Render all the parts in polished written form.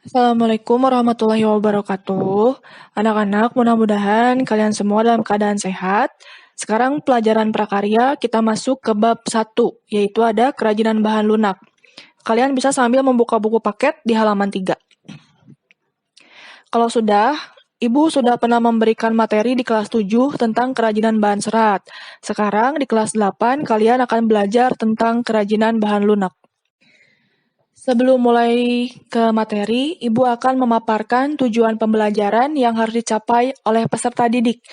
Assalamualaikum warahmatullahi wabarakatuh. Anak-anak, mudah-mudahan kalian semua dalam keadaan sehat. Sekarang pelajaran prakarya kita masuk ke bab 1, yaitu ada kerajinan bahan lunak. Kalian bisa sambil membuka buku paket di halaman 3. Kalau sudah, Ibu sudah pernah memberikan materi di kelas 7 tentang kerajinan bahan serat. Sekarang di kelas 8 kalian akan belajar tentang kerajinan bahan lunak. Sebelum mulai ke materi, Ibu akan memaparkan tujuan pembelajaran yang harus dicapai oleh peserta didik.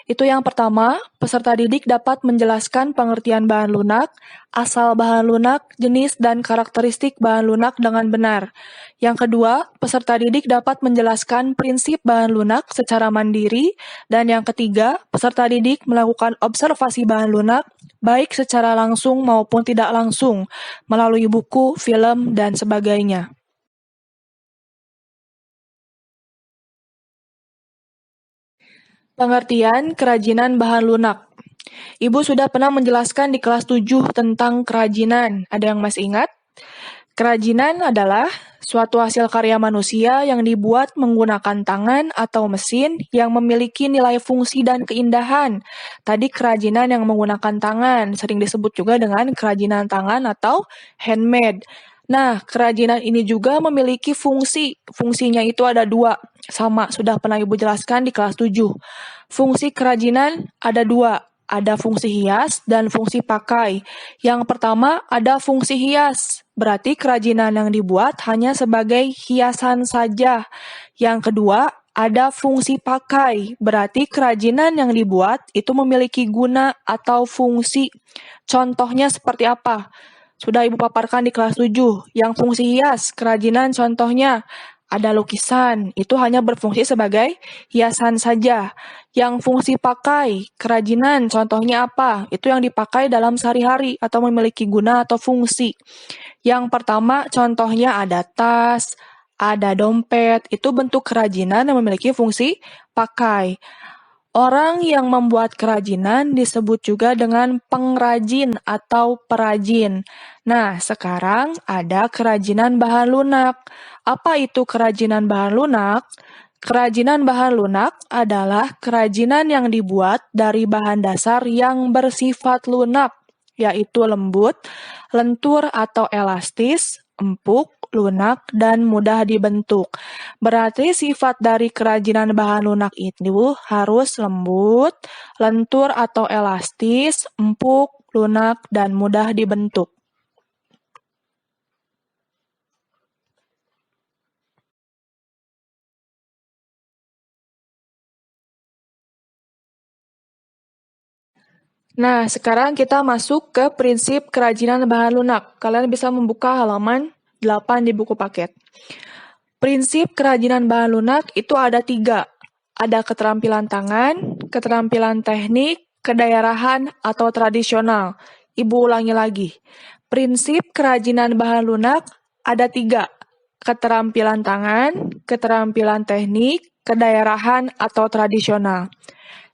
Itu yang pertama, peserta didik dapat menjelaskan pengertian bahan lunak, asal bahan lunak, jenis dan karakteristik bahan lunak dengan benar. Yang kedua, peserta didik dapat menjelaskan prinsip bahan lunak secara mandiri. Dan yang ketiga, peserta didik melakukan observasi bahan lunak, baik secara langsung maupun tidak langsung, melalui buku, film, dan sebagainya. Pengertian kerajinan bahan lunak. Ibu sudah pernah menjelaskan di kelas 7 tentang kerajinan. Ada yang masih ingat? Kerajinan adalah suatu hasil karya manusia yang dibuat menggunakan tangan atau mesin yang memiliki nilai fungsi dan keindahan. Tadi kerajinan yang menggunakan tangan, sering disebut juga dengan kerajinan tangan atau handmade. Nah, kerajinan ini juga memiliki fungsi. Fungsinya itu ada 2. Sama, sudah pernah Ibu jelaskan di kelas 7. Fungsi kerajinan ada 2. Ada fungsi hias dan fungsi pakai. Yang pertama ada fungsi hias. Berarti kerajinan yang dibuat hanya sebagai hiasan saja. Yang kedua, ada fungsi pakai. Berarti kerajinan yang dibuat itu memiliki guna atau fungsi. Contohnya seperti apa? Sudah Ibu paparkan di kelas 7. Yang fungsi hias, kerajinan contohnya ada lukisan, itu hanya berfungsi sebagai hiasan saja. Yang fungsi pakai, kerajinan contohnya apa? Itu yang dipakai dalam sehari-hari atau memiliki guna atau fungsi. Yang pertama contohnya ada tas, ada dompet, itu bentuk kerajinan yang memiliki fungsi pakai. Orang yang membuat kerajinan disebut juga dengan pengrajin atau perajin. Nah, sekarang ada kerajinan bahan lunak. Apa itu kerajinan bahan lunak? Kerajinan bahan lunak adalah kerajinan yang dibuat dari bahan dasar yang bersifat lunak, yaitu lembut, lentur atau elastis, empuk, lunak, dan mudah dibentuk. Berarti sifat dari kerajinan bahan lunak itu harus lembut, lentur atau elastis, empuk, lunak, dan mudah dibentuk. Nah, sekarang kita masuk ke prinsip kerajinan bahan lunak. Kalian bisa membuka halaman 8 di buku paket. Prinsip kerajinan bahan lunak itu ada 3. Ada keterampilan tangan, keterampilan teknik, kedaerahan, atau tradisional. Ibu ulangi lagi. Prinsip kerajinan bahan lunak ada 3. Keterampilan tangan, keterampilan teknik, kedaerahan, atau tradisional.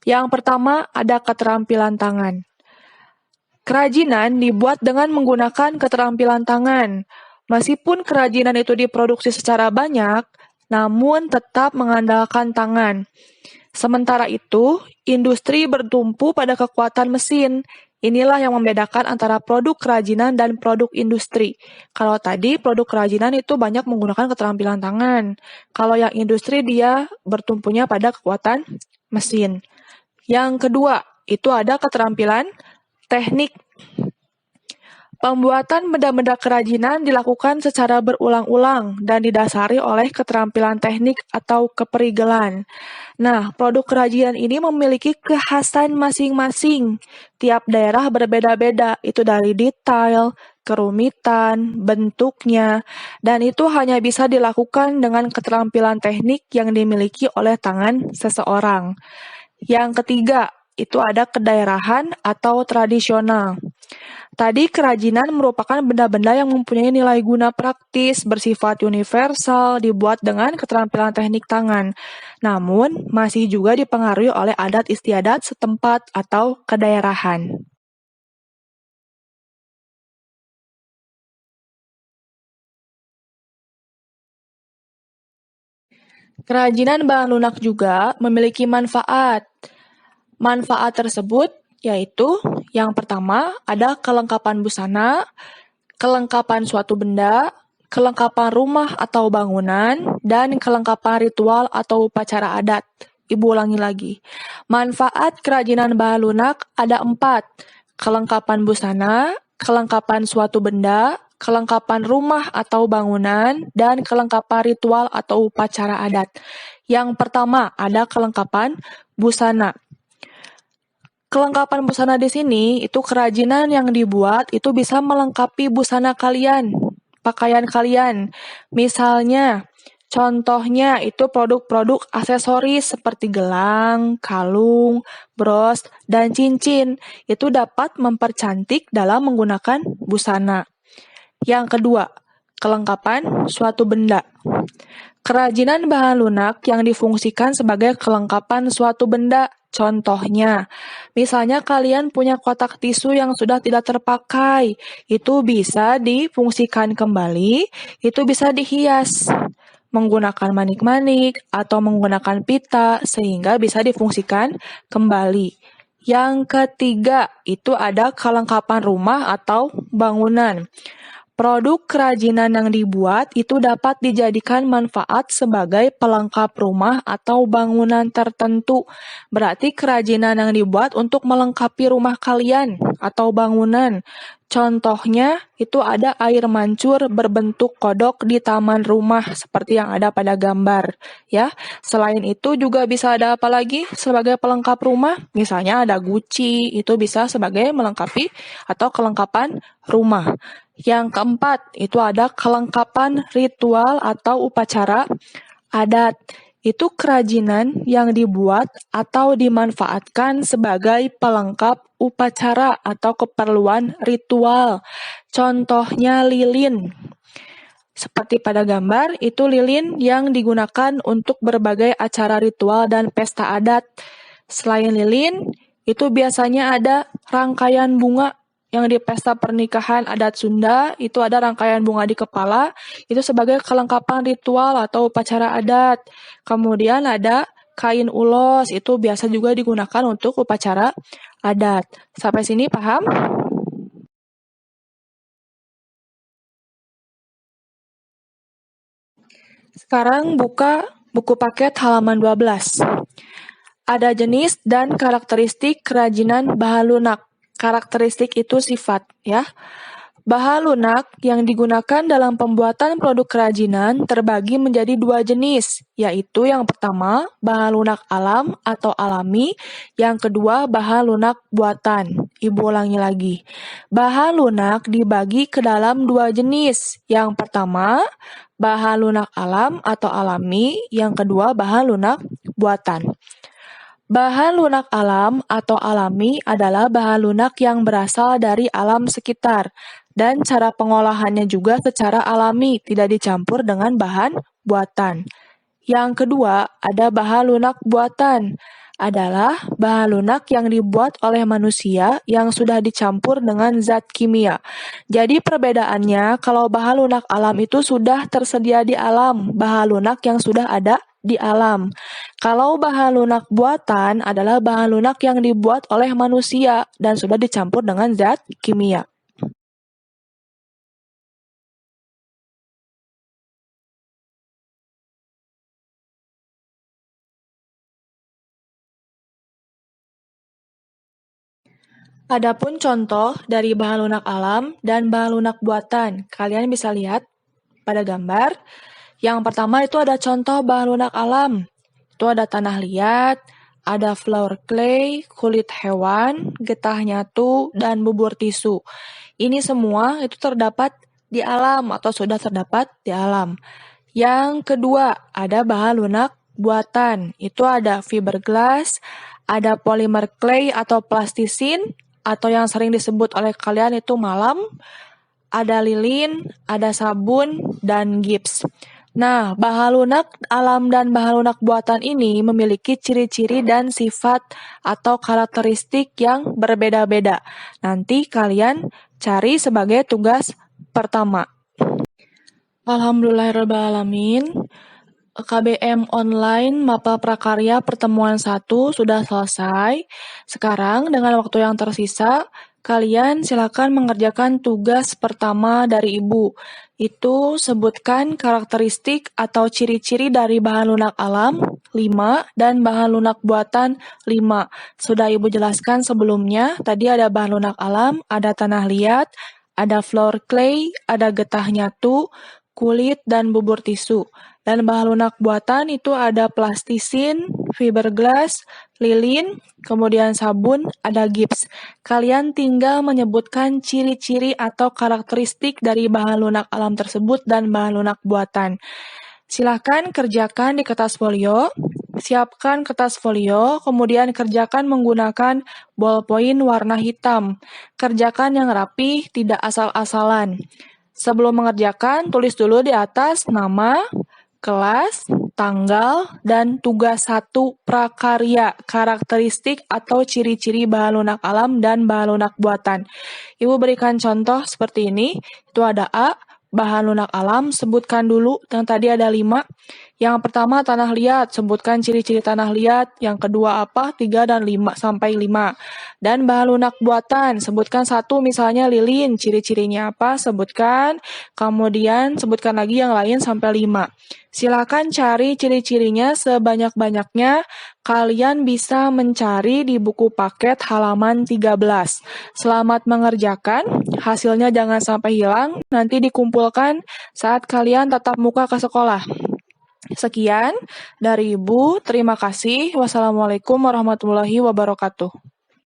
Yang pertama ada keterampilan tangan. Kerajinan dibuat dengan menggunakan keterampilan tangan. Meskipun kerajinan itu diproduksi secara banyak, namun tetap mengandalkan tangan. Sementara itu, industri bertumpu pada kekuatan mesin. Inilah yang membedakan antara produk kerajinan dan produk industri. Kalau tadi produk kerajinan itu banyak menggunakan keterampilan tangan. Kalau yang industri dia bertumpunya pada kekuatan mesin. Yang kedua, itu ada keterampilan teknik. Pembuatan benda-benda kerajinan dilakukan secara berulang-ulang dan didasari oleh keterampilan teknik atau keperigelan. Nah, produk kerajinan ini memiliki kekhasan masing-masing. Tiap daerah berbeda-beda, itu dari detail, kerumitan, bentuknya, dan itu hanya bisa dilakukan dengan keterampilan teknik yang dimiliki oleh tangan seseorang. Yang ketiga, itu ada kedaerahan atau tradisional. Tadi kerajinan merupakan benda-benda yang mempunyai nilai guna praktis, bersifat universal, dibuat dengan keterampilan teknik tangan. Namun, masih juga dipengaruhi oleh adat istiadat setempat atau kedaerahan. Kerajinan bahan lunak juga memiliki manfaat. Manfaat tersebut yaitu yang pertama ada kelengkapan busana, kelengkapan suatu benda, kelengkapan rumah atau bangunan, dan kelengkapan ritual atau upacara adat. Ibu ulangi lagi. Manfaat kerajinan bahan lunak ada 4. Kelengkapan busana, kelengkapan suatu benda, kelengkapan rumah atau bangunan, dan kelengkapan ritual atau upacara adat. Yang pertama ada kelengkapan busana. Kelengkapan busana di sini itu kerajinan yang dibuat itu bisa melengkapi busana kalian, pakaian kalian. Misalnya, contohnya itu produk-produk aksesoris seperti gelang, kalung, bros, dan cincin. Itu dapat mempercantik dalam menggunakan busana. Yang kedua, kelengkapan suatu benda. Kerajinan bahan lunak yang difungsikan sebagai kelengkapan suatu benda. Contohnya, misalnya kalian punya kotak tisu yang sudah tidak terpakai, itu bisa difungsikan kembali, itu bisa dihias menggunakan manik-manik atau menggunakan pita sehingga bisa difungsikan kembali. Yang ketiga, itu ada kelengkapan rumah atau bangunan. Produk kerajinan yang dibuat itu dapat dijadikan manfaat sebagai pelengkap rumah atau bangunan tertentu. Berarti kerajinan yang dibuat untuk melengkapi rumah kalian atau bangunan. Contohnya itu ada air mancur berbentuk kodok di taman rumah seperti yang ada pada gambar, ya. Selain itu juga bisa ada apa lagi sebagai pelengkap rumah? Misalnya ada guci, itu bisa sebagai melengkapi atau kelengkapan rumah. Yang keempat, itu ada kelengkapan ritual atau upacara adat. Itu kerajinan yang dibuat atau dimanfaatkan sebagai pelengkap upacara atau keperluan ritual. Contohnya lilin. Seperti pada gambar, itu lilin yang digunakan untuk berbagai acara ritual dan pesta adat. Selain lilin, itu biasanya ada rangkaian bunga yang di pesta pernikahan adat Sunda, itu ada rangkaian bunga di kepala, itu sebagai kelengkapan ritual atau upacara adat. Kemudian ada kain ulos, itu biasa juga digunakan untuk upacara adat. Sampai sini paham? Sekarang buka buku paket halaman 12. Ada jenis dan karakteristik kerajinan bahan lunak. Karakteristik itu sifat, ya. Bahan lunak yang digunakan dalam pembuatan produk kerajinan terbagi menjadi 2 jenis, yaitu yang pertama, bahan lunak alam atau alami, yang kedua, bahan lunak buatan. Ibu ulangi lagi. Bahan lunak dibagi ke dalam 2 jenis. Yang pertama, bahan lunak alam atau alami, yang kedua, bahan lunak buatan. Bahan lunak alam atau alami adalah bahan lunak yang berasal dari alam sekitar, dan cara pengolahannya juga secara alami, tidak dicampur dengan bahan buatan. Yang kedua, ada bahan lunak buatan. Adalah bahan lunak yang dibuat oleh manusia yang sudah dicampur dengan zat kimia. Jadi perbedaannya, kalau bahan lunak alam itu sudah tersedia di alam, bahan lunak yang sudah ada di alam. Kalau bahan lunak buatan adalah bahan lunak yang dibuat oleh manusia dan sudah dicampur dengan zat kimia. Adapun contoh dari bahan lunak alam dan bahan lunak buatan, kalian bisa lihat pada gambar. Yang pertama itu ada contoh bahan lunak alam. Itu ada tanah liat, ada flour clay, kulit hewan, getah nyatu, dan bubur tisu. Ini semua itu terdapat di alam atau sudah terdapat di alam. Yang kedua, ada bahan lunak buatan. Itu ada fiberglass, ada polymer clay atau plastisin, atau yang sering disebut oleh kalian itu malam, ada lilin, ada sabun, dan gips. Nah, bahan lunak alam dan bahan lunak buatan ini memiliki ciri-ciri dan sifat atau karakteristik yang berbeda-beda. Nanti kalian cari sebagai tugas pertama. Alhamdulillahirrahmanirrahim. KBM online Mapel Prakarya pertemuan 1 sudah selesai. Sekarang dengan waktu yang tersisa, kalian silakan mengerjakan tugas pertama dari Ibu. Itu sebutkan karakteristik atau ciri-ciri dari bahan lunak alam 5 dan bahan lunak buatan 5. Sudah Ibu jelaskan sebelumnya, tadi ada bahan lunak alam, ada tanah liat, ada floor clay, ada getah nyatu, kulit, dan bubur tisu. Dan bahan lunak buatan itu ada plastisin, fiberglass, lilin, kemudian sabun, ada gips. Kalian tinggal menyebutkan ciri-ciri atau karakteristik dari bahan lunak alam tersebut dan bahan lunak buatan. Silakan kerjakan di kertas folio. Siapkan kertas folio, kemudian kerjakan menggunakan ballpoint warna hitam. Kerjakan yang rapi, tidak asal-asalan. Sebelum mengerjakan, tulis dulu di atas nama, kelas, tanggal, dan tugas 1 prakarya, karakteristik atau ciri-ciri bahan lunak alam dan bahan lunak buatan. Ibu berikan contoh seperti ini, itu ada A, bahan lunak alam, sebutkan dulu, yang tadi ada 5. Yang pertama tanah liat, sebutkan ciri-ciri tanah liat. Yang kedua apa? 3 dan 5 sampai 5. Dan bahan lunak buatan, sebutkan 1 misalnya lilin, ciri-cirinya apa? Sebutkan. Kemudian sebutkan lagi yang lain sampai 5. Silakan cari ciri-cirinya sebanyak-banyaknya. Kalian bisa mencari di buku paket halaman 13. Selamat mengerjakan, hasilnya jangan sampai hilang, nanti dikumpulkan saat kalian tatap muka ke sekolah. Sekian dari Ibu, terima kasih. Wassalamualaikum warahmatullahi wabarakatuh.